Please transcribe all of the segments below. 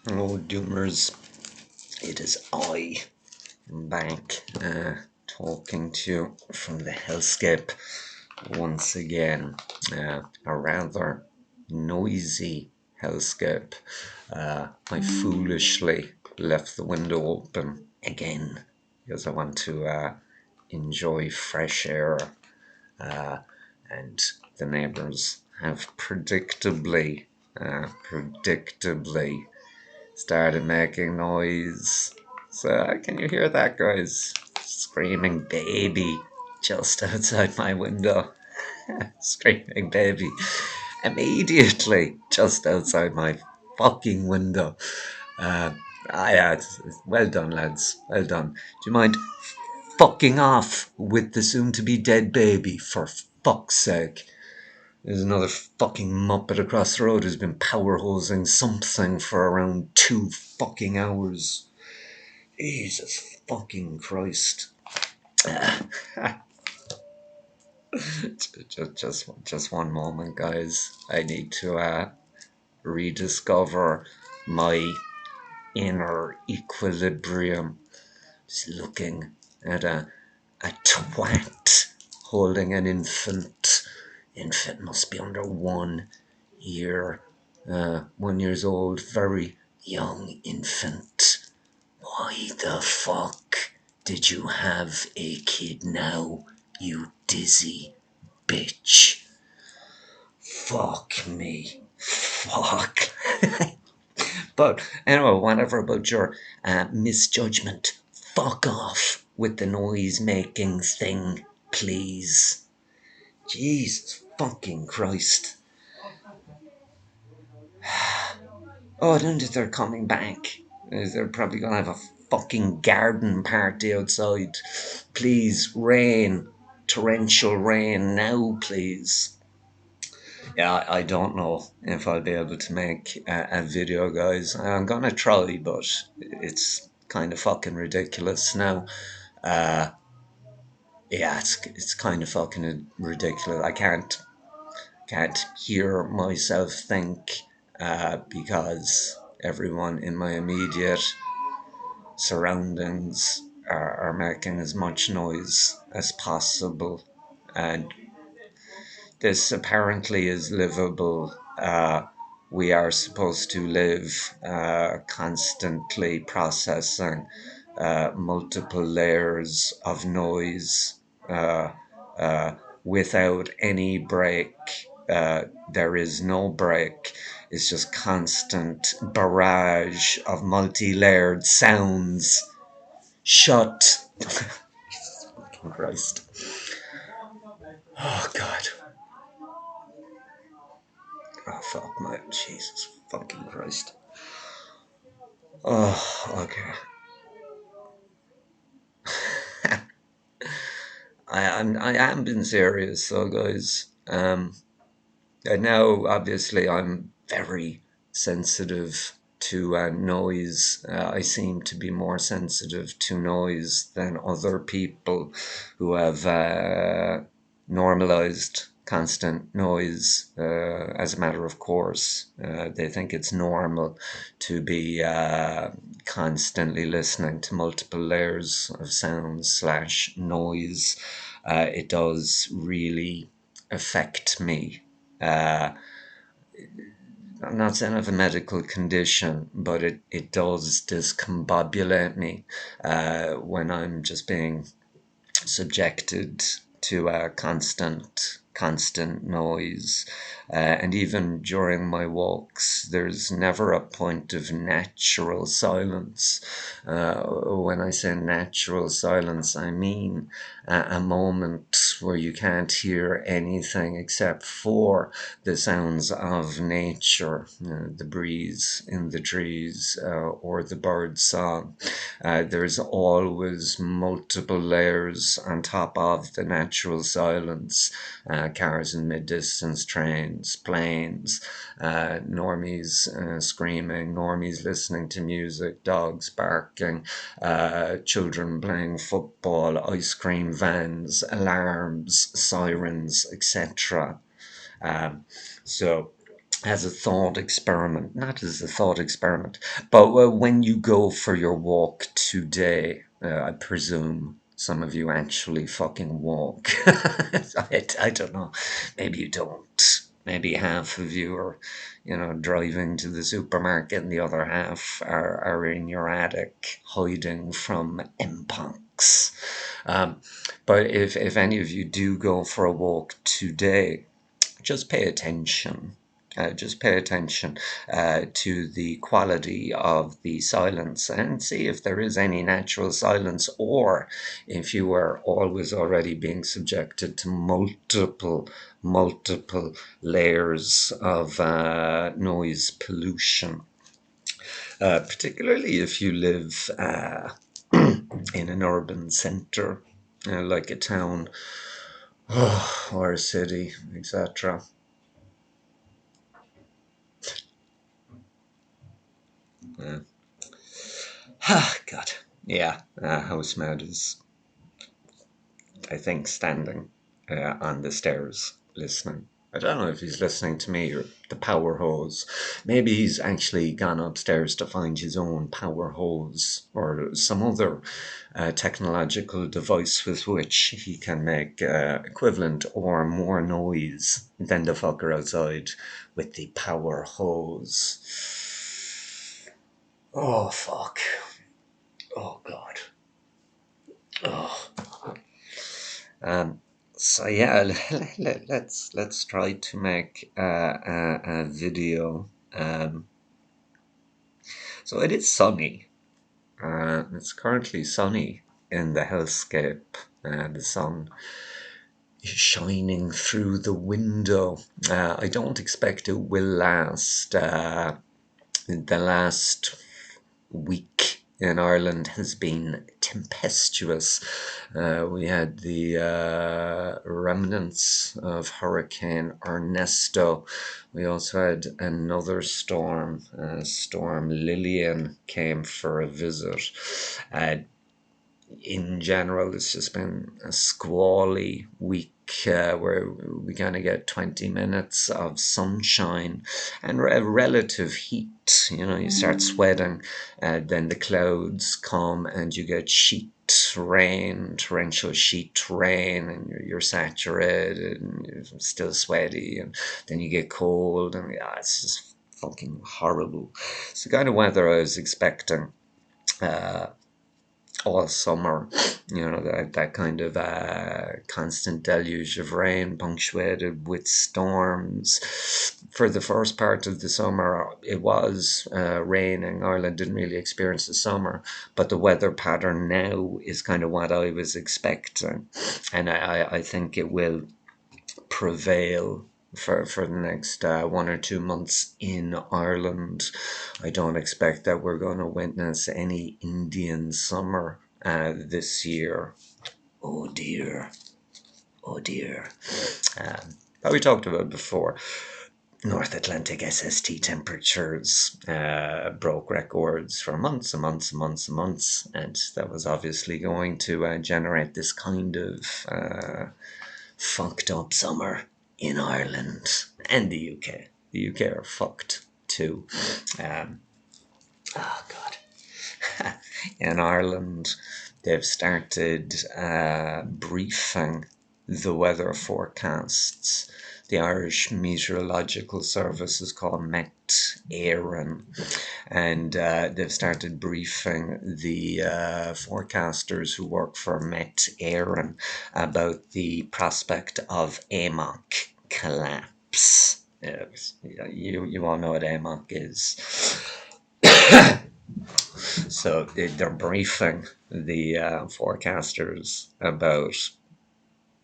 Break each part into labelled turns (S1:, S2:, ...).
S1: Hello, Doomers. It is I, back, talking to you from the hellscape once again. A rather noisy hellscape. I foolishly left the window open again because I want to enjoy fresh air, and the neighbours have predictably started making noise. So, can you hear that, guys? Screaming baby just outside my window. Screaming baby immediately just outside my fucking window. Uh, yeah, well done, lads. Well done. Do you mind fucking off with the soon to be dead baby, for fuck's sake? There's another fucking muppet across the road who's been power hosing something for around 2 fucking hours. Jesus fucking Christ. just one moment, guys. I need to rediscover my inner equilibrium. Just looking at a twat holding an infant. Infant must be under 1 year, 1 years old, very young infant. Why the fuck did you have a kid now, you dizzy bitch? Fuck me. Fuck. But anyway, whatever about your misjudgment. Fuck off with the noise making thing, please. Jesus fucking Christ. Oh, I don't think they're coming back. They're probably gonna have a fucking garden party outside. Please, rain. Torrential rain now, please. Yeah, I don't know if I'll be able to make a video, guys. I'm gonna try, but it's kind of fucking ridiculous now. Uh, yeah, it's kind of fucking ridiculous. I can't hear myself think, because everyone in my immediate surroundings are making as much noise as possible, and this apparently is livable. We are supposed to live constantly processing multiple layers of noise, uh, uh, without any break. There is no break. It's just constant barrage of multi-layered sounds. Shut. Fucking Christ. Oh God. Oh fuck my Jesus fucking Christ. Oh, okay. I am being serious, so guys. And now obviously I'm very sensitive to noise. I seem to be more sensitive to noise than other people who have normalized constant noise as a matter of course. They think it's normal to be constantly listening to multiple layers of sounds slash noise. It does really affect me. uh, I'm not saying I have a medical condition, but it does discombobulate me when I'm just being subjected to constant noise. And even during my walks, there's never a point of natural silence. When I say natural silence, I mean a moment where you can't hear anything except for the sounds of nature, the breeze in the trees, or the bird's song. There's always multiple layers on top of the natural silence. Cars in mid-distance, trains, planes, normies screaming, normies listening to music, dogs barking, children playing football, ice cream vans, alarms, sirens, etc. So as a thought experiment, not as a thought experiment, but when you go for your walk today, I presume some of you actually fucking walk. I don't know. Maybe you don't. Maybe half of you are, driving to the supermarket, and the other half are in your attic hiding from impunks. But if any of you do go for a walk today, just pay attention. Just pay attention to the quality of the silence and see if there is any natural silence, or if you are always already being subjected to multiple layers of noise pollution. Particularly if you live in an urban centre, like a town or a city, etc. God. Yeah, Housemaid is, I think, standing on the stairs listening. I don't know if he's listening to me or the power hose. Maybe he's actually gone upstairs to find his own power hose or some other technological device with which he can make equivalent or more noise than the fucker outside with the power hose. Oh, fuck. Oh, God. Oh. So yeah, let's try to make a video. So it is sunny. It's currently sunny in the hellscape. The sun is shining through the window. I don't expect it will last. The last week in Ireland has been tempestuous. We had the remnants of Hurricane Ernesto. We also had another storm. Storm Lillian came for a visit. In general, it's just been a squally week where we kind of get 20 minutes of sunshine and relative heat. You start sweating, then the clouds come and you get sheet rain, torrential sheet rain, and you're saturated and you're still sweaty, and then you get cold, and yeah, it's just fucking horrible. It's the kind of weather I was expecting all summer, that kind of constant deluge of rain punctuated with storms. For the first part of the summer, it was raining. Ireland didn't really experience the summer, but the weather pattern now is kind of what I was expecting. And I think it will prevail for the next 1 or 2 months in Ireland. I don't expect that we're going to witness any Indian summer this year. Oh dear. Oh dear. But we talked about before. North Atlantic SST temperatures broke records for months and months and months and months, and that was obviously going to generate this kind of fucked up summer in Ireland and the UK. The UK are fucked too. Oh God. In Ireland, they've started briefing the weather forecasts. The Irish Meteorological Service is called Met Éireann, and they've started briefing the forecasters who work for Met Éireann about the prospect of AMOC collapse. You all know what AMOC is. So they're briefing the forecasters about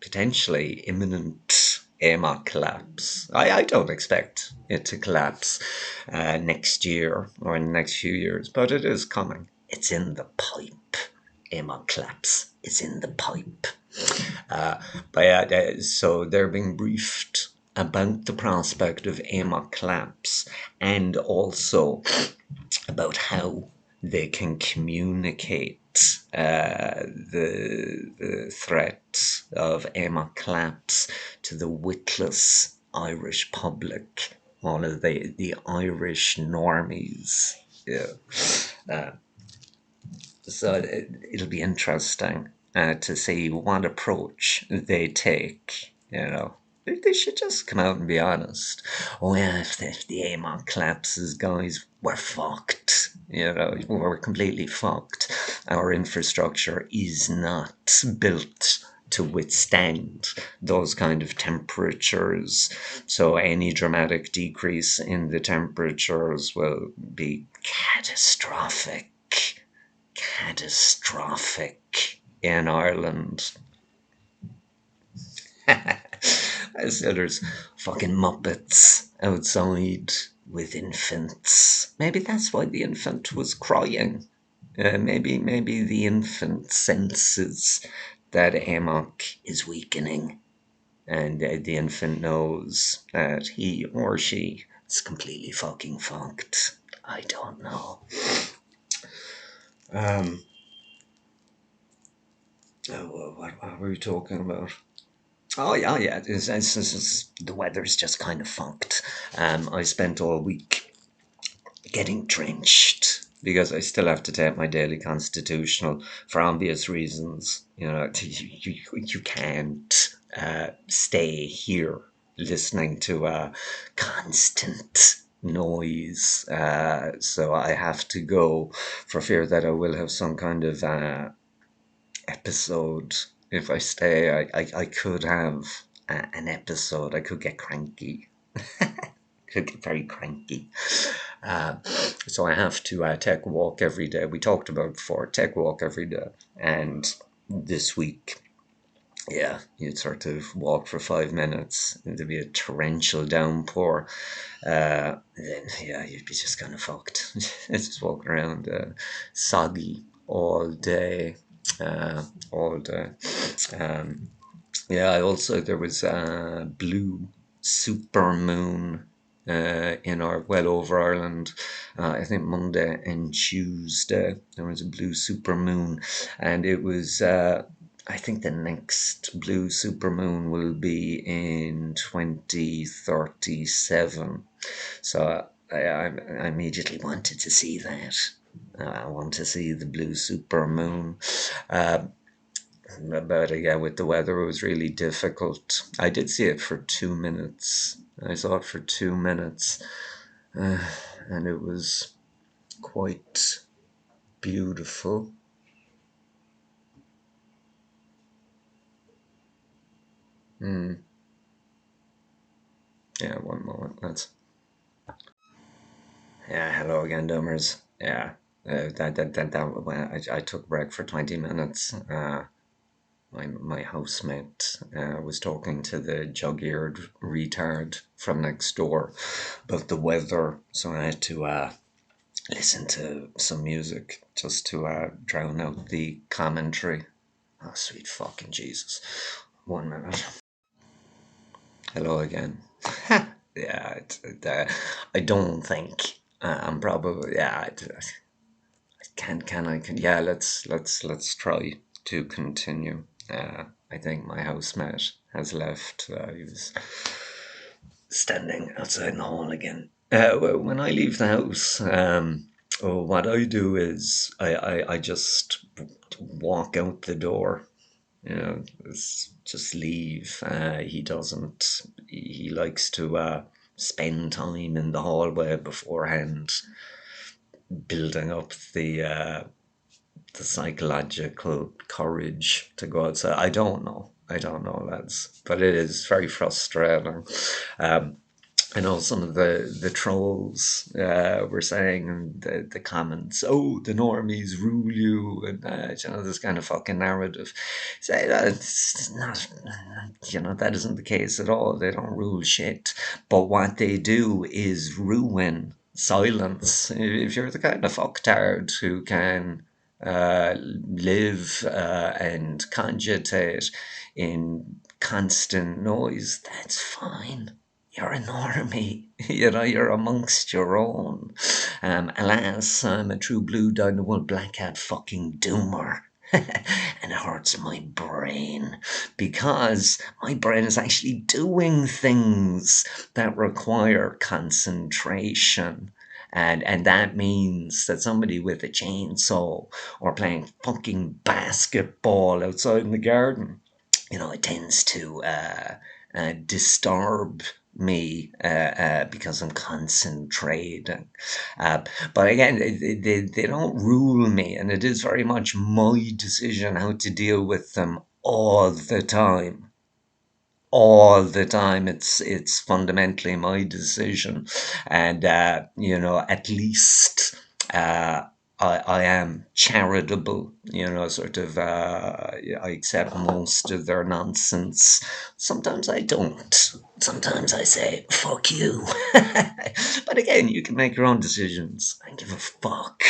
S1: potentially imminent AMOC collapse. I don't expect it to collapse next year or in the next few years, but it is coming. It's in the pipe. AMOC collapse is in the pipe. So they're being briefed about the prospect of AMOC collapse and also about how they can communicate the threat of AMOC collapse to the witless Irish public. all of the Irish normies. Yeah. Uh, so it'll be interesting to see what approach they take. They should just come out and be honest. Oh yeah, if the AMOC collapses, guys, we're fucked. We're completely fucked. Our infrastructure is not built to withstand those kind of temperatures. So any dramatic decrease in the temperatures will be catastrophic in Ireland. I said there's fucking muppets outside with infants. Maybe that's why the infant was crying. Maybe the infant senses that Amok is weakening, and the infant knows that he or she is completely fucking fucked. I don't know. Um, what were we talking about? Oh yeah. The weather's just kind of funked. I spent all week getting drenched because I still have to take my daily constitutional for obvious reasons. You can't stay here listening to constant noise. So I have to go for fear that I will have some kind of episode. If I stay, I could have an episode. I could get cranky. Could get very cranky. Uh, so I have to take a walk every day. We talked about before, take a walk every day. And this week, yeah, you'd sort of walk for 5 minutes, and there'd be a torrential downpour. Then, yeah, you'd be just kind of fucked. Just walking around soggy all day. All day. Yeah, there was a blue super moon in our well over Ireland. I think Monday and Tuesday there was a blue super moon, and it was. I think the next blue super moon will be in 2037. So I immediately wanted to see that. I want to see the blue super moon. But yeah, with the weather, it was really difficult. I did see it for 2 minutes. I saw it for 2 minutes, and it was quite beautiful. Yeah, one moment. Yeah, hello again, Dummers. Yeah, I took a break for 20 minutes. My housemate was talking to the jug-eared retard from next door about the weather, so I had to listen to some music just to drown out the commentary. Oh, sweet fucking Jesus. 1 minute. Hello again. Yeah, I don't think I'm probably yeah. Yeah. Let's try to continue. I think my housemate has left. He was standing outside in the hall again. When I leave the house, what I do is I just walk out the door. Just leave. He doesn't. He likes to spend time in the hallway beforehand, building up the psychological courage to go outside. I don't know, lads, but it is very frustrating. Um, I know some of the trolls were saying in the comments, "Oh, the normies rule you," and this kind of fucking narrative. Say that it's not, that isn't the case at all. They don't rule shit, but what they do is ruin silence. If you're the kind of fucktard who can live and cogitate in constant noise, that's fine. You're a normie, you're amongst your own. Alas, I'm a true blue down the wool black hat fucking doomer. And it hurts my brain because my brain is actually doing things that require concentration. And that means that somebody with a chainsaw or playing fucking basketball outside in the garden, it tends to disturb me because I'm concentrating. Uh, but again, they don't rule me, and it is very much my decision how to deal with them all the time. All the time, it's fundamentally my decision, and at least uh, I am charitable, sort of. I accept most of their nonsense. Sometimes I don't. Sometimes I say, fuck you. But again, you can make your own decisions. I don't give a fuck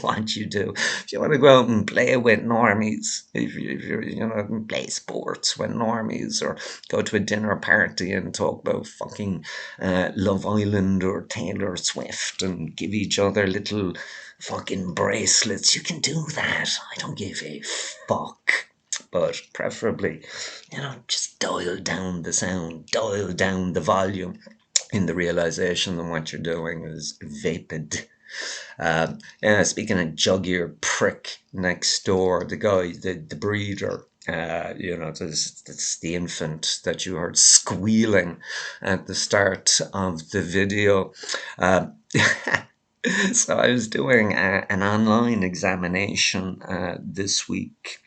S1: what you do. If you want to go out and play with normies, if you're, play sports with normies, or go to a dinner party and talk about fucking Love Island or Taylor Swift and give each other little fucking bracelets. You can do that. I don't give a fuck. But preferably, just dial down the sound, dial down the volume in the realization that what you're doing is vapid. Speaking of jug-eared prick next door, the guy, the breeder, that's the infant that you heard squealing at the start of the video. Um, so I was doing an online examination this week.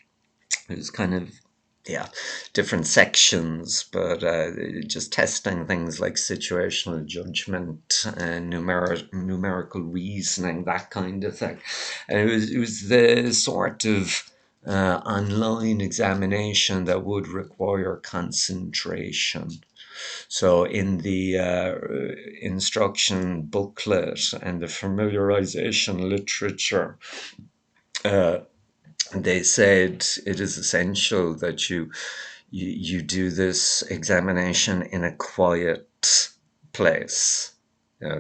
S1: It was kind of, yeah, different sections, but just testing things like situational judgment and numerical reasoning, that kind of thing. And it was the sort of online examination that would require concentration. So in the instruction booklet and the familiarization literature, uh, they said it is essential that you do this examination in a quiet place.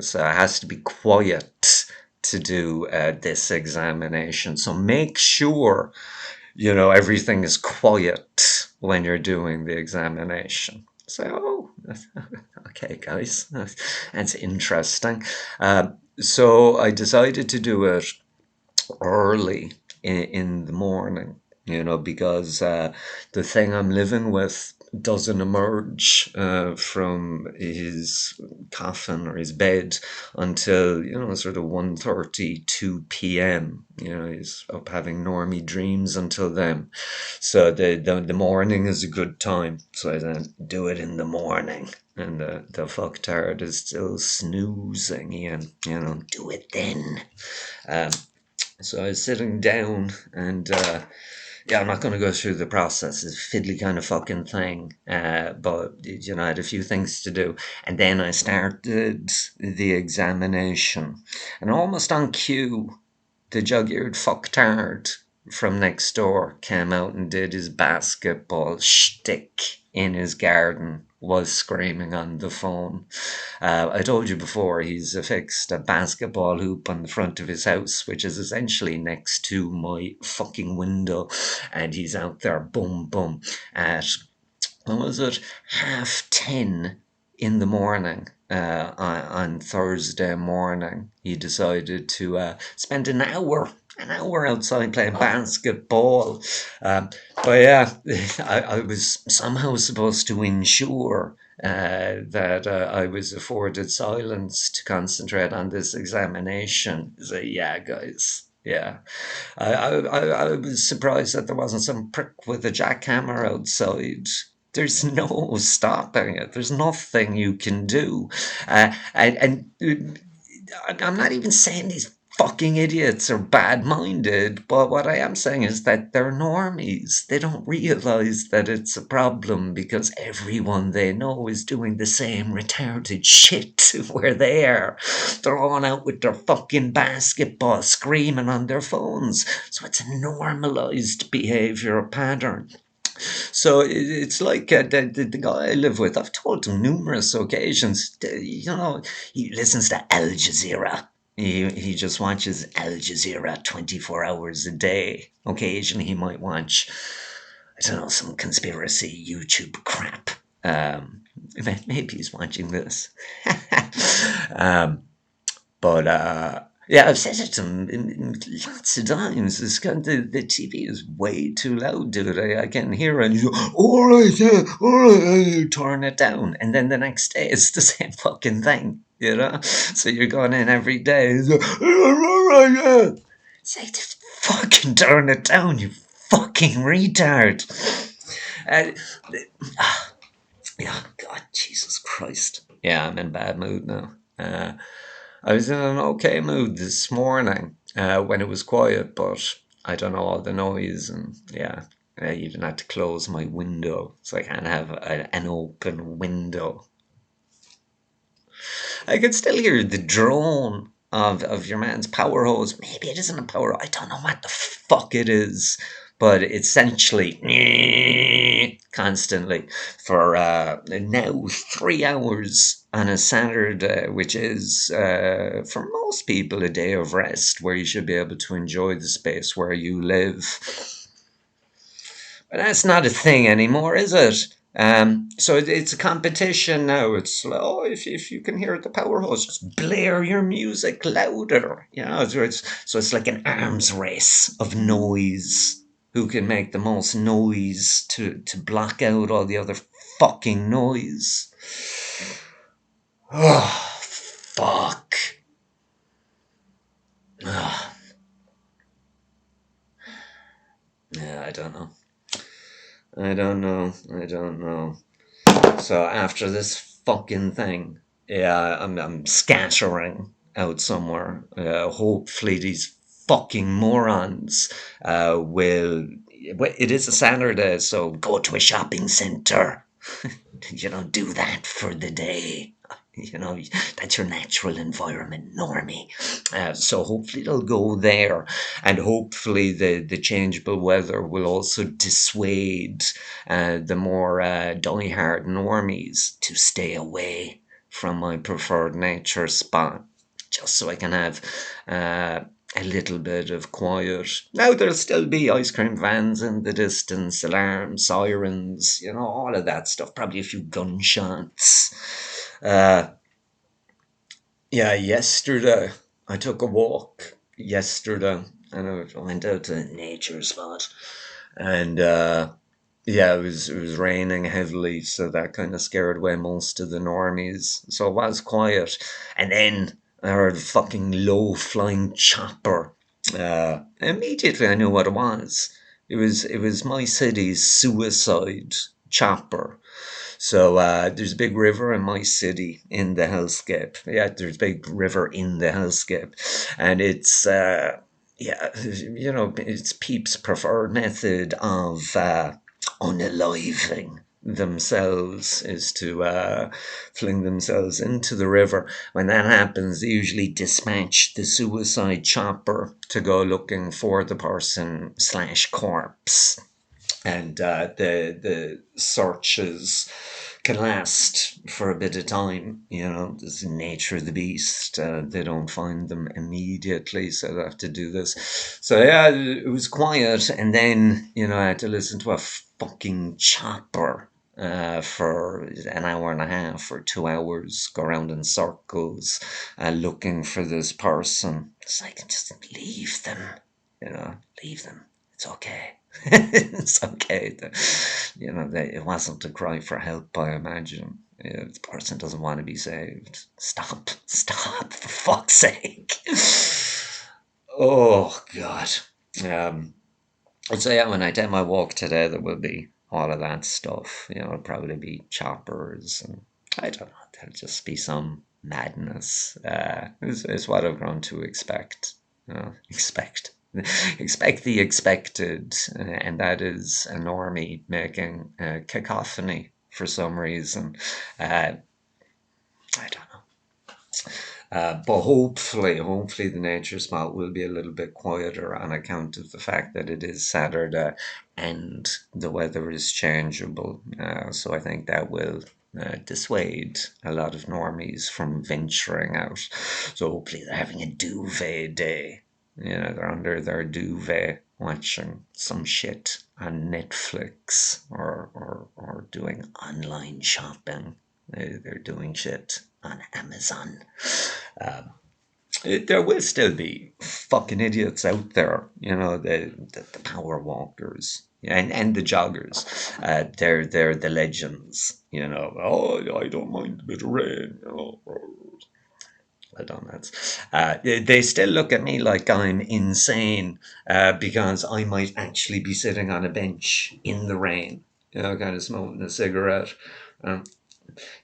S1: So it has to be quiet to do this examination. So make sure everything is quiet when you're doing the examination. So, okay, guys, that's interesting. So I decided to do it early in the morning, because the thing I'm living with doesn't emerge from his coffin or his bed until, sort of 1:30, 2 p.m. He's up having normie dreams until then. So the morning is a good time. So I then do it in the morning. And the fucktard is still snoozing, and, do it then. So I was sitting down, and I'm not going to go through the process. It's a fiddly kind of fucking thing, but I had a few things to do, and then I started the examination, and almost on cue, the jug-eared fucktard from next door came out and did his basketball shtick in his garden, was screaming on the phone. I told you before, he's affixed a basketball hoop on the front of his house, which is essentially next to my fucking window, and he's out there, boom, boom, at, what was it, 10:30 in the morning. On Thursday morning, he decided to spend an hour outside playing basketball. But yeah, I was somehow supposed to ensure that I was afforded silence to concentrate on this examination. So yeah, guys. Yeah, I was surprised that there wasn't some prick with a jackhammer outside. There's no stopping it. There's nothing you can do. And I'm not even saying these fucking idiots are bad-minded, but what I am saying is that they're normies. They don't realize that it's a problem because everyone they know is doing the same retarded shit where they are. They're all out with their fucking basketball screaming on their phones. So it's a normalized behavior pattern. So it's like the guy I live with. I've told him numerous occasions. He listens to Al Jazeera. He just watches Al Jazeera 24 hours a day. Occasionally, he might watch, I don't know, some conspiracy YouTube crap. Um, Maybe he's watching this. um, but yeah, I've said it to him lots of times. The TV is way too loud, dude. I can hear it. And he's like, all right, yeah, all right, turn it down. And then the next day, it's the same fucking thing, you know? So you're going in every day. He's like, all right, yeah. It's like, just fucking turn it down, you fucking retard. Uh, yeah, God, Jesus Christ. Yeah, I'm in bad mood now. I was in an okay mood this morning when it was quiet, but I don't know, all the noise, and yeah, I even had to close my window so I can't have an open window. I could still hear the drone of your man's power hose. Maybe it isn't a power. I don't know what the fuck it is, but essentially constantly for now 3 hours on a Saturday, which is for most people a day of rest where you should be able to enjoy the space where you live. But that's not a thing anymore, is it? So it's a competition now. It's like, oh, if you can hear the power hose, just blare your music louder. You know, so it's like an arms race of noise. Who can make the most noise to block out all the other fucking noise? Oh, fuck. Oh, yeah, I don't know. I don't know. I don't know. So after this fucking thing, yeah, I'm scattering out somewhere. Hopefully these fucking morons will. Well, it is a Saturday, so go to a shopping centre. Do that for the day. That's your natural environment, Normie. So hopefully they'll go there, and hopefully the changeable weather will also dissuade the more die-hard Normies to stay away from my preferred nature spot, just so I can have a little bit of quiet. Now there'll still be ice cream vans in the distance, alarms, sirens, all of that stuff. Probably a few gunshots. Uh, yeah, yesterday I took a walk. Yesterday, and I went out to a nature spot, and yeah, it was raining heavily, so that kind of scared away most of the normies. So it was quiet, and then I heard a fucking low flying chopper. Immediately, I knew what it was. It was my city's suicide chopper. So there's a big river in my city in the hellscape. Yeah, there's a big river in the hellscape, and it's yeah, it's Peep's preferred method of unaliving themselves is to fling themselves into the river. When that happens, they usually dispatch the suicide chopper to go looking for the person slash corpse, and the searches can last for a bit of time. This is the nature of the beast. They don't find them immediately, so they have to do this. So yeah, it was quiet, and then I had to listen to a fucking chopper for an hour and a half or 2 hours, go around in circles, looking for this person. It's like, just leave them, leave them. It's okay. It's okay. It wasn't a cry for help, I imagine. The person doesn't want to be saved. Stop, for fuck's sake. Oh, God. Um, so yeah, when I take my walk today, there will be all of that stuff. It'll probably be choppers, and I don't know. There'll just be some madness. Is what I've grown to expect. Expect. Expect the expected, and that is a normie making cacophony for some reason. I don't know. But hopefully the nature spot will be a little bit quieter on account of the fact that it is Saturday and the weather is changeable. So I think that will dissuade a lot of normies from venturing out. So hopefully they're having a duvet day. They're under their duvet watching some shit on Netflix or doing online shopping. They're doing shit on Amazon. There will still be fucking idiots out there, the power walkers and the joggers. They're the legends, Oh, I don't mind a bit of rain, I don't know. They still look at me like I'm insane because I might actually be sitting on a bench in the rain, kind of smoking a cigarette. Um,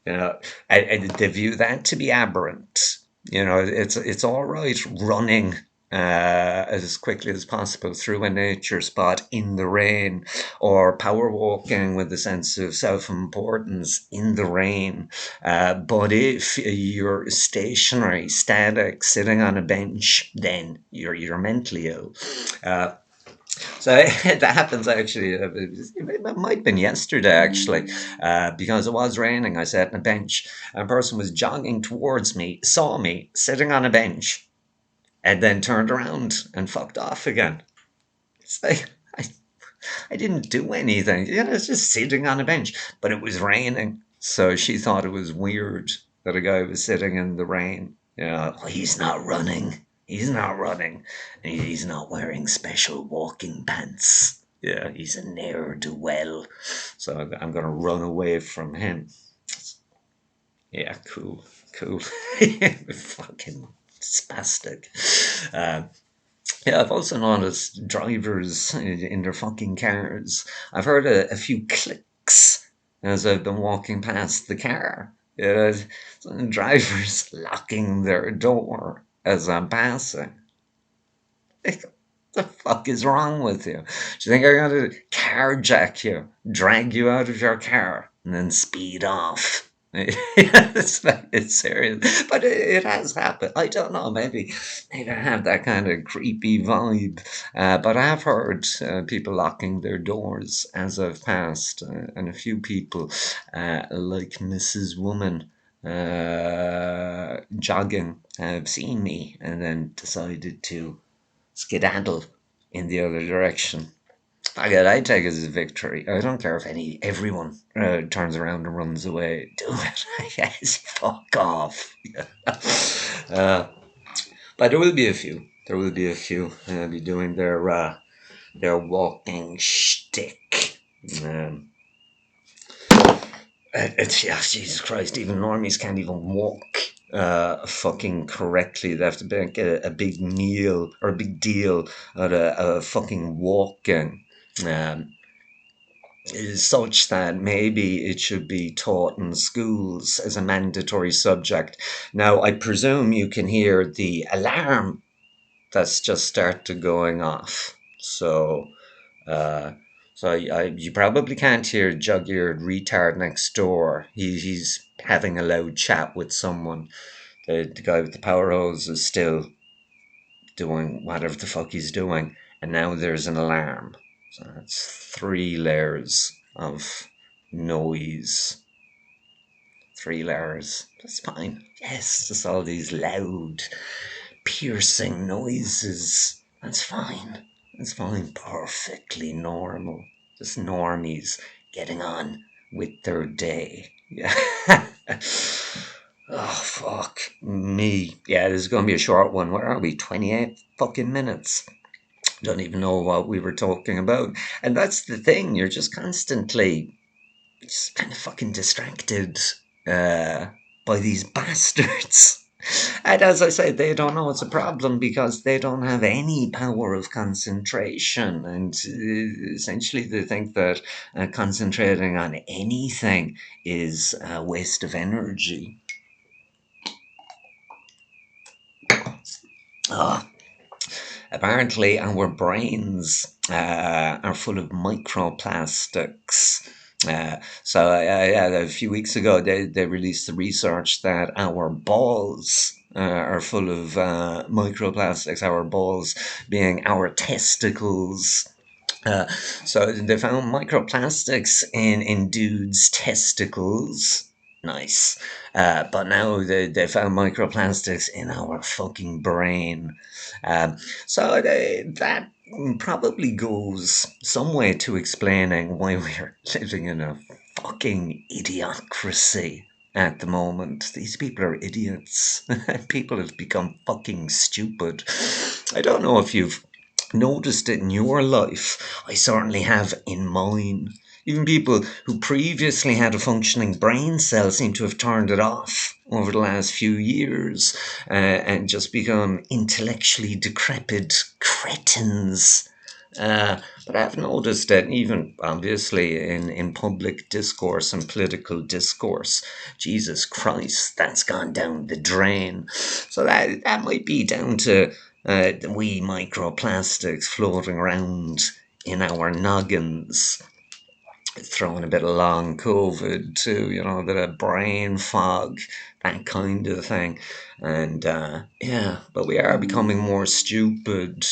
S1: they view that to be aberrant. It's all right running as quickly as possible through a nature spot in the rain, or power walking with a sense of self-importance in the rain. But if you're stationary, static, sitting on a bench, then you're mentally ill. Uh, so that happens actually. It might have been yesterday actually, because it was raining. I sat on a bench. A person was jogging towards me, saw me sitting on a bench, and then turned around and fucked off again. It's like I didn't do anything. I was just sitting on a bench, but it was raining, so she thought it was weird that a guy was sitting in the rain. Well, he's not running. He's not running. And he's not wearing special walking pants. Yeah, he's a ne'er do well. So I'm going to run away from him. Yeah, cool. Cool. Fucking spastic. Uh, yeah, I've also noticed drivers in their fucking cars. I've heard a few clicks as I've been walking past the car. Some drivers locking their door as I'm passing. What the fuck is wrong with you? Do you think I'm going to carjack you, drag you out of your car, and then speed off? It's serious, but it has happened. I don't know. Maybe I have that kind of creepy vibe. But I've heard people locking their doors as I've passed, and a few people, like Mrs. Woman, jogging, have seen me and then decided to skedaddle in the other direction. I take it as a victory. I don't care if everyone turns around and runs away. Do it, I guess. Fuck off. uh, but there will be a few. There will be a few be doing their walking shtick. Yeah, Jesus Christ, even normies can't even walk fucking correctly. They have to make a big meal or a big deal out of fucking walking. Um, is such that maybe it should be taught in schools as a mandatory subject. Now, I presume you can hear the alarm that's just started going off. Uh, you probably can't hear jug-eared retard next door. He's having a loud chat with someone. The guy with the power hose is still doing whatever the fuck he's doing, and now there's an alarm. So that's 3 layers of noise. 3 layers. That's fine. Yes, just all these loud, piercing noises. That's fine. That's fine. Perfectly normal. Just normies getting on with their day. Yeah. Oh, fuck me. Yeah, this is going to be a short one. Where are we? 28 fucking minutes. Don't even know what we were talking about. And that's the thing. You're just constantly just kind of fucking distracted uh, by these bastards. And as I said, they don't know it's a problem because they don't have any power of concentration. And essentially, they think that concentrating on anything is a waste of energy. Oh, apparently, our brains are full of microplastics. Yeah, a few weeks ago, they released the research that our balls are full of microplastics, our balls being our testicles. So they found microplastics in dudes' testicles. Nice. But now they found microplastics in our fucking brain. So that probably goes some way to explaining why we're living in a fucking idiocracy at the moment. These people are idiots. People have become fucking stupid. I don't know if you've noticed it in your life. I certainly have in mine. Even people who previously had a functioning brain cell seem to have turned it off over the last few years and just become intellectually decrepit cretins. But I've noticed that even obviously in public discourse and political discourse, Jesus Christ, that's gone down the drain. So that might be down to the wee microplastics floating around in our noggins, throwing a bit of long COVID too, a bit of brain fog, that kind of thing. And yeah, but we are becoming more stupid.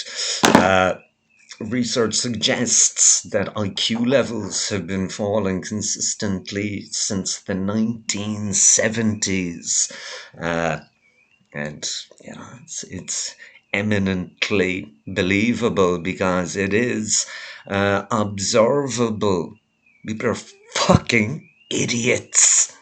S1: Research suggests that IQ levels have been falling consistently since the 1970s. And it's eminently believable because it is observable. People are fucking idiots.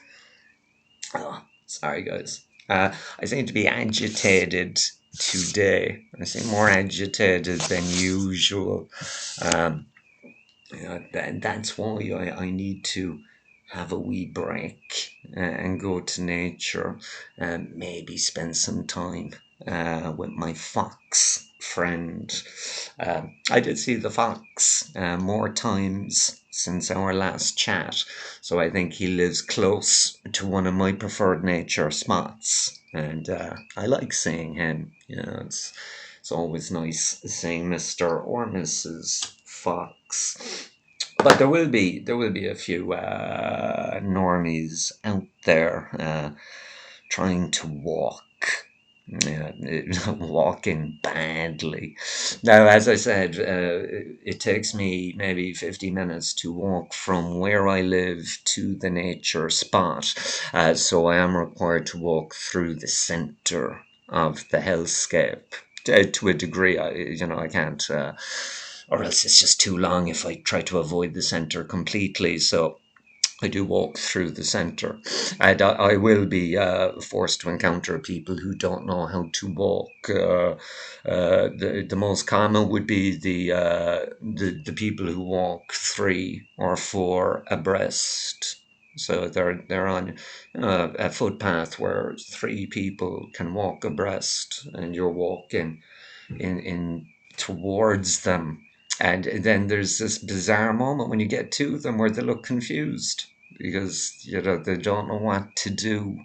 S1: Oh, sorry, guys. I seem to be agitated today. I seem more agitated than usual. Um, that's why I need to have a wee break and go to nature and maybe spend some time with my fox friend. I did see the fox more times since our last chat, so I think he lives close to one of my preferred nature spots, and I like seeing him. It's always nice seeing Mr. or Mrs. Fox. But there will be a few normies out there trying to walk. Yeah, walking badly. Now, as I said, it takes me maybe 50 minutes to walk from where I live to the nature spot. So I am required to walk through the centre of the hellscape. To a degree, I can't, or else it's just too long if I try to avoid the centre completely. So I do walk through the centre, and I will be forced to encounter people who don't know how to walk. The most common would be the people who walk 3 or 4 abreast. So they're on a footpath where 3 people can walk abreast, and you're walking in towards them. And then there's this bizarre moment when you get to them where they look confused because they don't know what to do.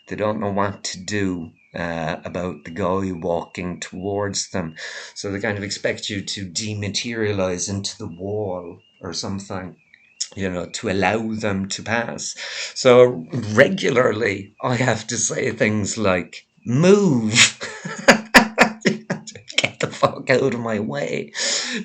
S1: They don't know what to do about the guy walking towards them. So they kind of expect you to dematerialize into the wall or something, to allow them to pass. So regularly, I have to say things like, move. Get the fuck out of my way.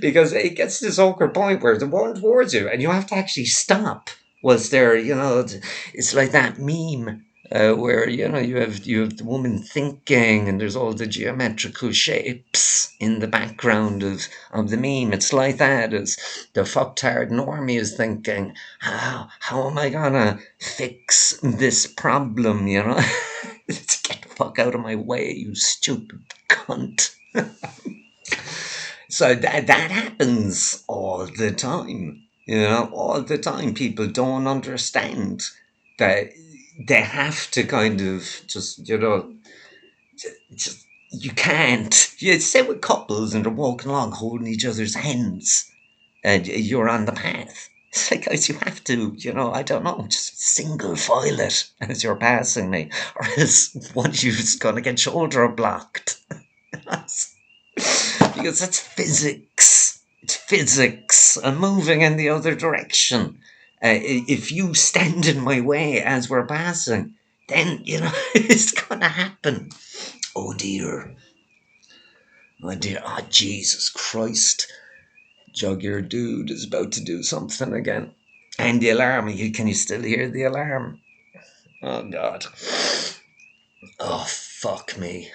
S1: Because it gets to this awkward point where they're going towards you and you have to actually stop whilst they're, it's like that meme where you have the woman thinking, and there's all the geometrical shapes in the background of the meme. It's like that as the fucktard Normie is thinking, how am I gonna fix this problem? Get the fuck out of my way, you stupid cunt. So that happens all the time. All the time. People don't understand that they have to kind of just you can't. You say with couples and they're walking along holding each other's hands and you're on the path. It's like, guys, you have to, I don't know, just single file it as you're passing me, or else one of you is going to get shoulder blocked. Because it's physics. It's physics. I'm moving in the other direction. If you stand in my way as we're passing, then, it's going to happen. Oh dear. Oh dear. Oh, Jesus Christ. Jugger dude is about to do something again. And the alarm, can you still hear the alarm? Oh, God. Oh, fuck me.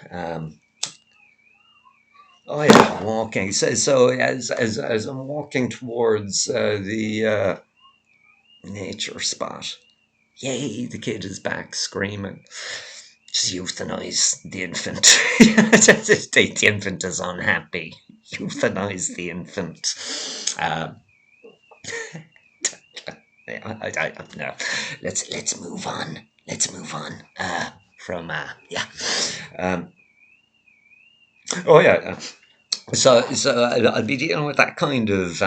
S1: Oh, yeah, walking. So as I'm walking towards the nature spot, yay, the kid is back screaming. Just euthanize the infant. The infant is unhappy. Euthanize the infant. Um, no. Let's move on. Let's move on. From yeah. Um, oh yeah. So I'll be dealing with that kind of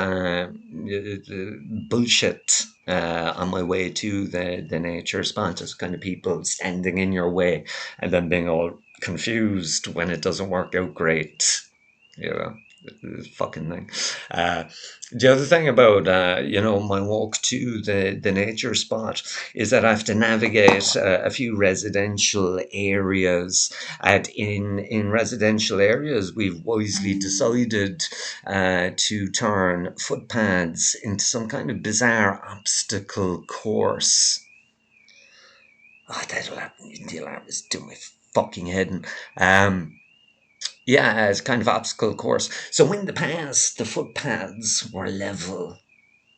S1: bullshit on my way to the nature spot. Just kind of people standing in your way and then being all confused when it doesn't work out great. You know, the fucking thing. Uh, the other thing about my walk to the nature spot is that I have to navigate a few residential areas. And in residential areas, we've wisely decided to turn footpaths into some kind of bizarre obstacle course. Oh, that alarm is doing my fucking head in. Yeah, it's kind of obstacle course. So in the past, the footpaths were level.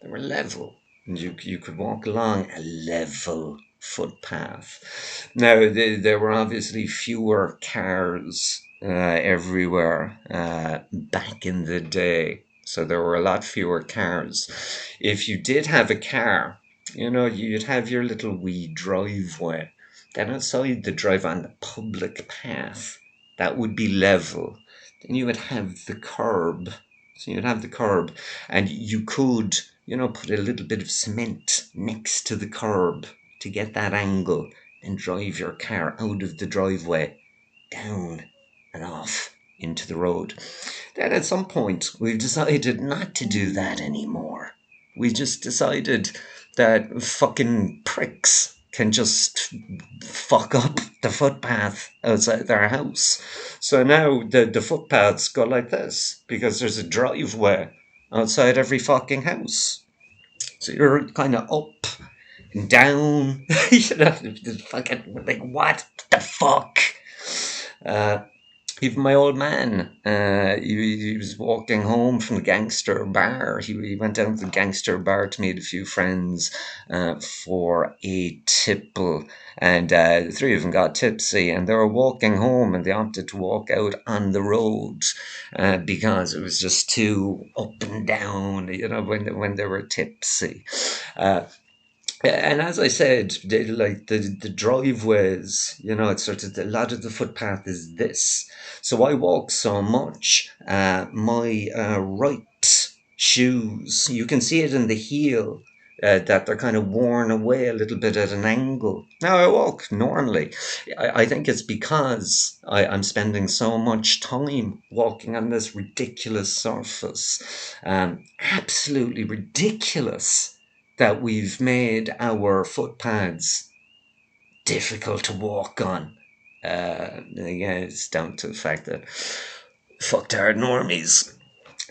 S1: They were level. And you could walk along a level footpath. Now, there were obviously fewer cars everywhere back in the day. So there were a lot fewer cars. If you did have a car, you'd have your little wee driveway. Then outside the drive on the public path, that would be level. Then you would have the curb. So you'd have the curb, and you could, put a little bit of cement next to the curb to get that angle and drive your car out of the driveway, down and off into the road. Then at some point, we've decided not to do that anymore. We just decided that fucking pricks can just fuck up the footpath outside their house. So now the footpaths go like this because there's a driveway outside every fucking house. So you're kind of up and down. Fucking like what the fuck? Uh, Even my old man, he was walking home from the gangster bar. He went down to the gangster bar to meet a few friends for a tipple. And the three of them got tipsy and they were walking home and they opted to walk out on the road because it was just too up and down, when they were tipsy. Uh, and as I said, the driveways, it's sort of a lot of the footpath is this. So I walk so much, my right shoes, you can see it in the heel. That they're kind of worn away a little bit at an angle. Now I walk normally. I think it's because I'm spending so much time walking on this ridiculous surface. Absolutely ridiculous that we've made our footpaths difficult to walk on. Again, it's down to the fact that fucked our normies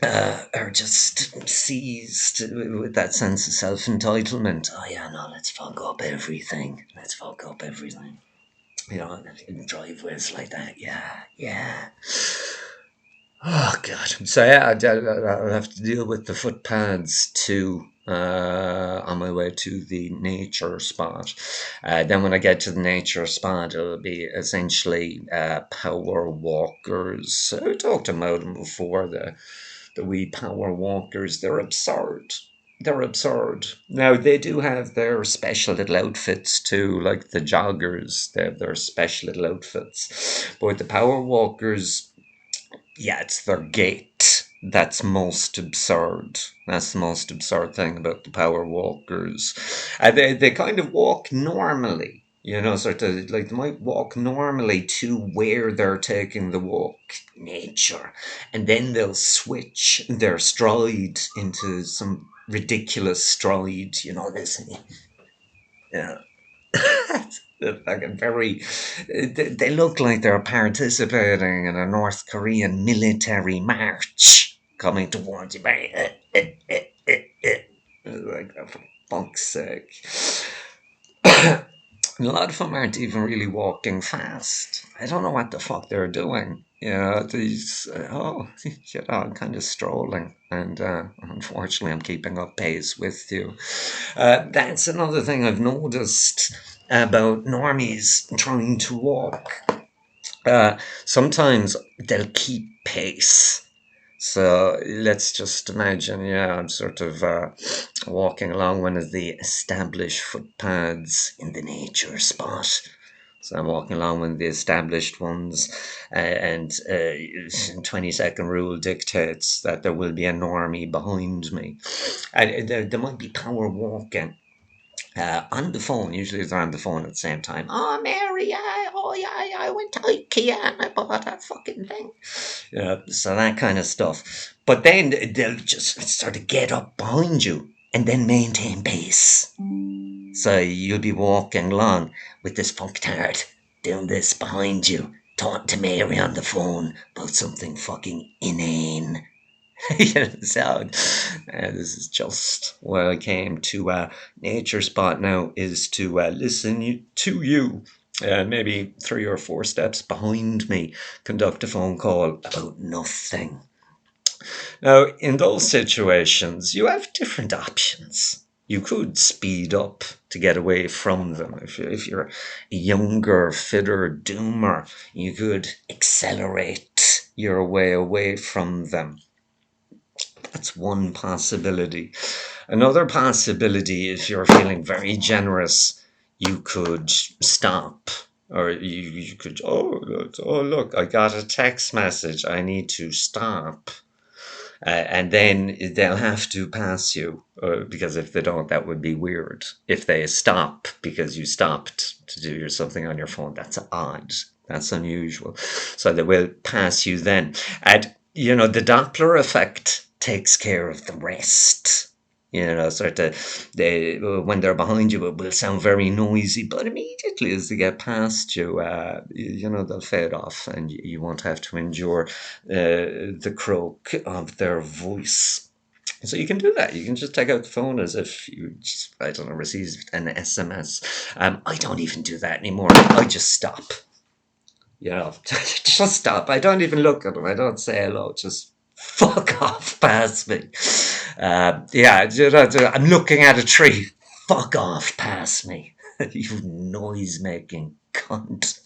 S1: are just seized with that sense of self-entitlement. Oh yeah, no, let's fuck up everything. Let's fuck up everything. In driveways like that. Yeah, yeah. Oh god. So yeah, I'll have to deal with the footpaths too on my way to the nature spot. Then when I get to the nature spot, it'll be essentially power walkers. I talked about them before. The wee power walkers. They're absurd. They're absurd. Now they do have their special little outfits too, like the joggers. They have their special little outfits, but the power walkers, yeah, it's their gait that's most absurd. That's the most absurd thing about the power walkers. They kind of walk normally, sort of like they might walk normally to where they're taking the walk, nature, and then they'll switch their stride into some ridiculous stride, this. Yeah. They're fucking very. They look like they're participating in a North Korean military march coming towards you. Like, fuck's sake. A lot of them aren't even really walking fast. I don't know what the fuck they're doing. You know, these, you know, I'm kind of strolling, and unfortunately, I'm keeping up pace with you. That's another thing I've noticed about normies trying to walk. Sometimes they'll keep pace. So let's just imagine, yeah, I'm sort of walking along one of the established footpaths in the nature spot. So I'm walking along one of the established ones, and 20-second rule dictates that there will be a normie behind me. There might be power walking. On the phone, usually they're on the phone at the same time. Oh, Mary, I went to IKEA and I bought that fucking thing. Yeah, so that kind of stuff. But then they'll just sort of get up behind you and then maintain pace. So you'll be walking along with this fucktard doing this behind you, talking to Mary on the phone about something fucking inane. So this is just where I came to nature spot now, is to listen to you. Maybe 3 or 4 steps behind me, conduct a phone call about nothing. Now, in those situations, you have different options. You could speed up to get away from them. If you're a younger, fitter doomer, you could accelerate your way away from them. That's one possibility. Another possibility, if you're feeling very generous, you could stop. Or you could, look, I got a text message. I need to stop. And then they'll have to pass you, because if they don't, that would be weird. If they stop because you stopped to do something on your phone, that's odd. That's unusual. So they will pass you then. And, you know, the Doppler effect takes care of the rest. You know, sort of, when they're behind you, it will sound very noisy, but immediately as they get past you, you know, they'll fade off, and you won't have to endure the croak of their voice. So you can do that. You can just take out the phone as if you just, I don't know, received an SMS. I don't even do that anymore. I just stop. You know, just stop. I don't even look at them. I don't say hello. Just fuck off past me. Yeah, you know, I'm looking at a tree. Fuck off past me. You noise making cunt.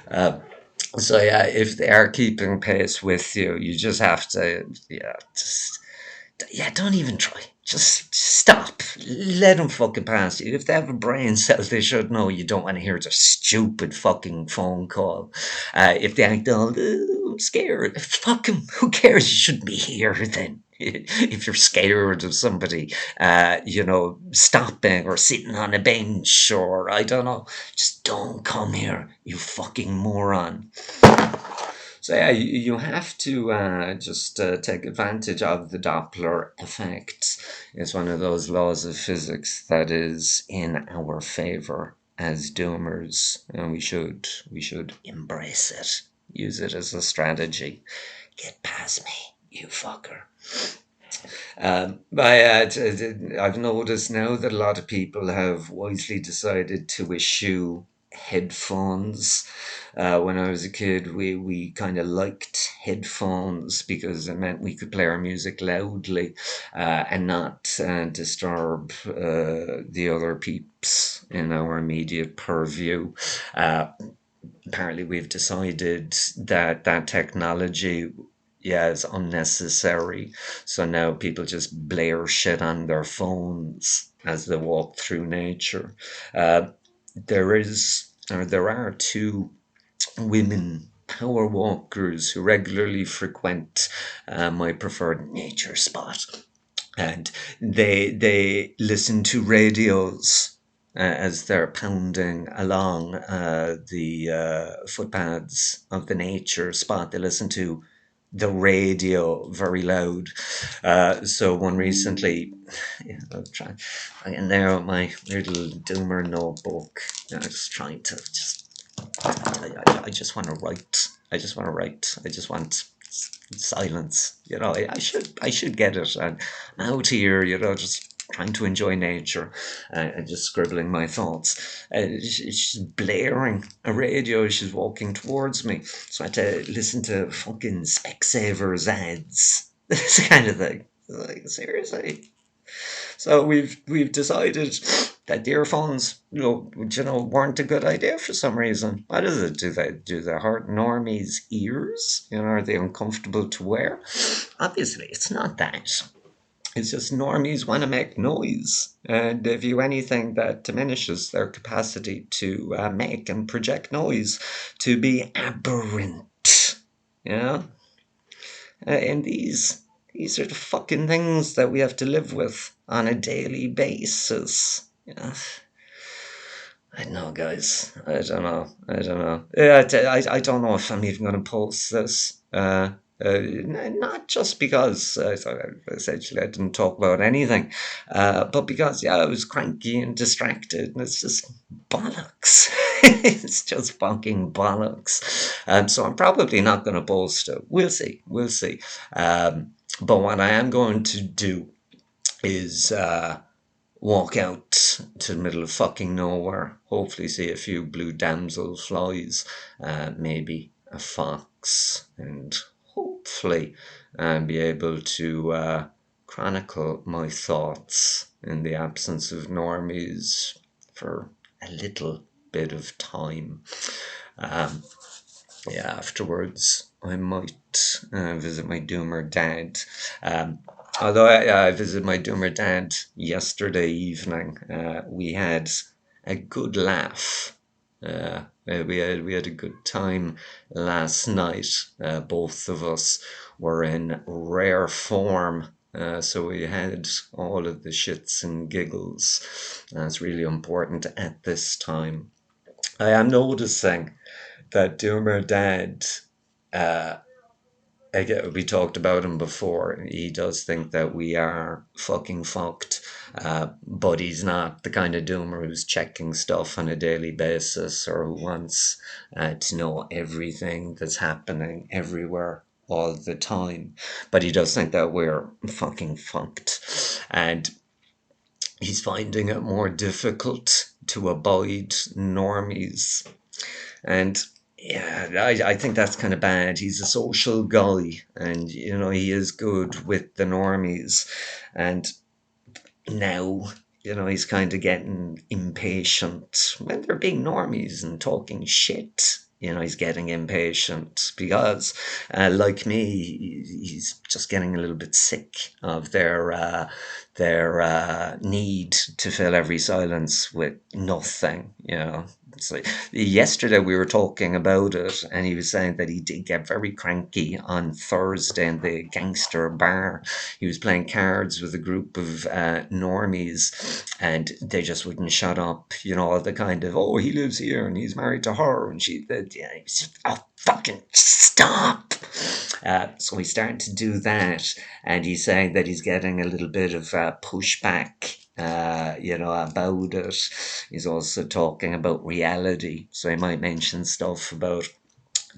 S1: uh, so yeah, if they are keeping pace with you, you just have to, don't even try. Just stop. Let them fucking pass you. If they have a brain cell, they should know you don't want to hear their stupid fucking phone call. If they act all, I'm scared. Fuck them. Who cares? You shouldn't be here then. If you're scared of somebody, you know, stopping or sitting on a bench, or I don't know, just don't come here, you fucking moron. So yeah, you have to just take advantage of the Doppler effect. It's one of those laws of physics that is in our favor as doomers, and we should embrace it, use it as a strategy. Get past me, you fucker. I've noticed now that a lot of people have wisely decided to eschew headphones. When I was a kid, we kind of liked headphones because it meant we could play our music loudly and not disturb the other peeps in our immediate purview. Apparently, we've decided that that technology, yeah, is unnecessary. So now people just blare shit on their phones as they walk through nature. There are two women power walkers who regularly frequent my preferred nature spot, and they listen to radios as they're pounding along the footpaths of the nature spot. They listen to the radio very loud. So one recently, I'm trying, in there with my little doomer notebook, just trying to I just want to write. I just want to write. I just want silence. You know, I should get it. And I'm out here, you know, just trying to enjoy nature, and just scribbling my thoughts. She's blaring a radio as she's walking towards me, so I had to listen to fucking Specsavers ads. This kind of thing. Like, seriously. So we've decided that the earphones, weren't a good idea for some reason. What is it? Do they hurt Normie's ears? Are they uncomfortable to wear? Obviously, it's not that. It's just normies want to make noise, and they view anything that diminishes their capacity to make and project noise to be aberrant. Yeah, and these are the fucking things that we have to live with on a daily basis. Yeah. I don't know, guys. I don't know. Yeah, I don't know if I'm even going to post this. Not just because essentially I didn't talk about anything, but because I was cranky and distracted, and it's just bollocks. It's just fucking bollocks. So I'm probably not going to post it. We'll see. We'll see. But what I am going to do is walk out to the middle of fucking nowhere, hopefully see a few blue damselflies, maybe a fox, and hopefully be able to chronicle my thoughts in the absence of normies for a little bit of time. Afterwards I might visit my doomer dad. Although I visited my doomer dad yesterday evening, we had a good laugh. We had a good time last night. Both of us were in rare form. So we had all of the shits and giggles. That's really important at this time. I am noticing that Doomer Dad, again, we talked about him before. He does think that we are fucking fucked, but he's not the kind of doomer who's checking stuff on a daily basis or who wants to know everything that's happening everywhere all the time. But he does think that we're fucking fucked. And he's finding it more difficult to abide normies. And yeah, I think that's kind of bad. He's a social guy, and he is good with the normies. And now, he's kind of getting impatient when they're being normies and talking shit. He's getting impatient because, like me, he's just getting a little bit sick of their need to fill every silence with nothing. It's like, yesterday we were talking about it, and he was saying that he did get very cranky on Thursday in the gangster bar. He was playing cards with a group of normies, and they just wouldn't shut up. The kind of, oh, he lives here and he's married to her, and oh, fucking stop. So he's starting to do that, and he's saying that he's getting a little bit of pushback about it. He's also talking about reality, so he might mention stuff about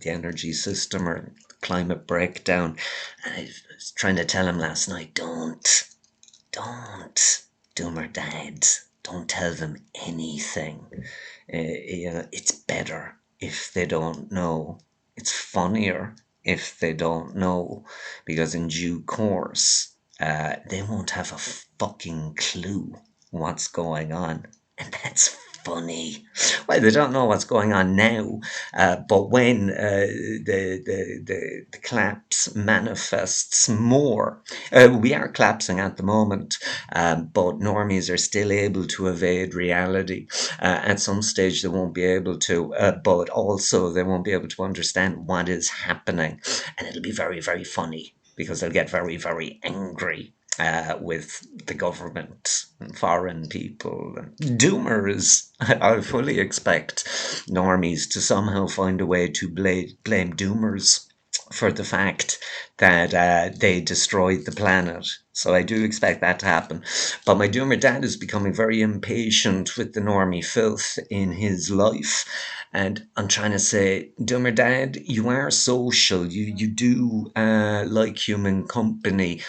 S1: the energy system or climate breakdown. And I was trying to tell him last night, don't, Doomer Dad, don't tell them anything. It's better if they don't know. It's funnier if they don't know, because in due course, they won't have a fucking clue what's going on. And that's funny. Well, they don't know what's going on now, but when the collapse manifests more, we are collapsing at the moment, but normies are still able to evade reality. At some stage, they won't be able to, but also they won't be able to understand what is happening, and it'll be very, very funny because they'll get very, very angry with the government and foreign people and doomers. I fully expect normies to somehow find a way to blame doomers for the fact that they destroyed the planet. So I do expect that to happen. But my doomer dad is becoming very impatient with the normie filth in his life. And I'm trying to say, doomer dad, you are social. You do like human company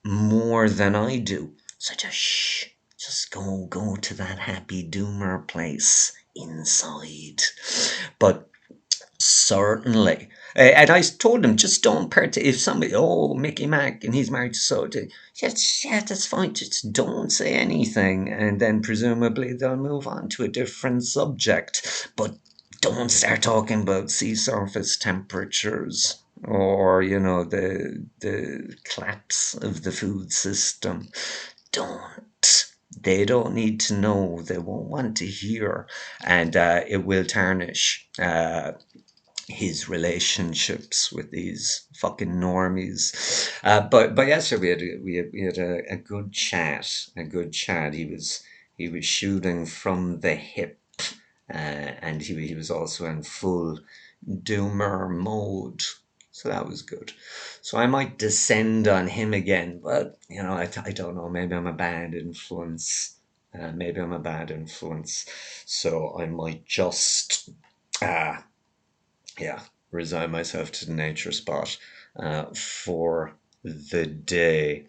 S1: more than I do. So just shh. Just go to that happy doomer place inside. But certainly. And I told him, just don't if somebody, oh, Mickey Mac, and he's married to Soda, yes, yeah, that's fine, just don't say anything. And then presumably they'll move on to a different subject. But don't start talking about sea surface temperatures or, the collapse of the food system. Don't. They don't need to know. They won't want to hear. And it will tarnish his relationships with these fucking normies. But yesterday we had a good chat. A good chat. He was shooting from the hip, and he was also in full doomer mode. So that was good. So I might descend on him again, but I don't know. Maybe I'm a bad influence. Maybe I'm a bad influence. So I might just uh, yeah, resign myself to the nature spot for the day,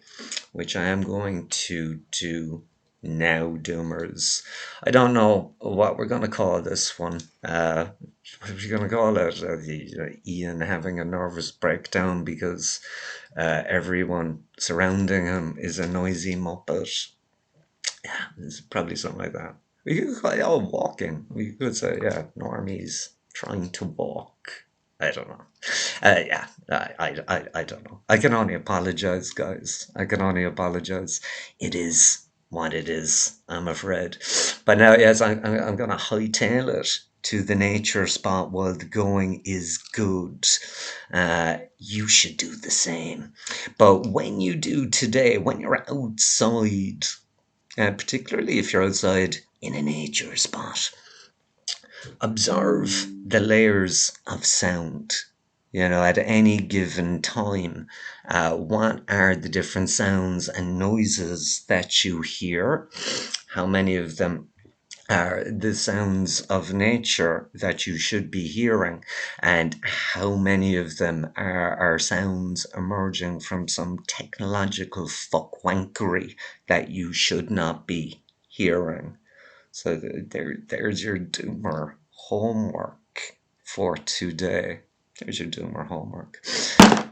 S1: which I am going to do now, Doomers. I don't know what we're going to call this one. What are we going to call it? Ian having a nervous breakdown because everyone surrounding him is a noisy muppet. Yeah, it's probably something like that. We could call it, walking. We could say, yeah, normies trying to walk. I don't know. Yeah, I don't know. I can only apologize, guys. I can only apologize. It is what it is, I'm afraid. But now, yes, I'm going to hightail it to the nature spot while the going is good. You should do the same. But when you do today, when you're outside, particularly if you're outside in a nature spot, observe the layers of sound. At any given time, what are the different sounds and noises that you hear? How many of them are the sounds of nature that you should be hearing, and how many of them are sounds emerging from some technological fuckwankery that you should not be hearing? So there's your doomer homework for today. There's your doomer homework.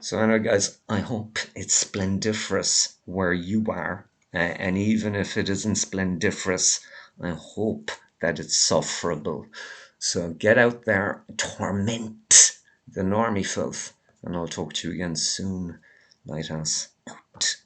S1: So anyway, guys, I hope it's splendiferous where you are. And even if it isn't splendiferous, I hope that it's sufferable. So get out there, torment the normie filth, and I'll talk to you again soon. Lighthouse out.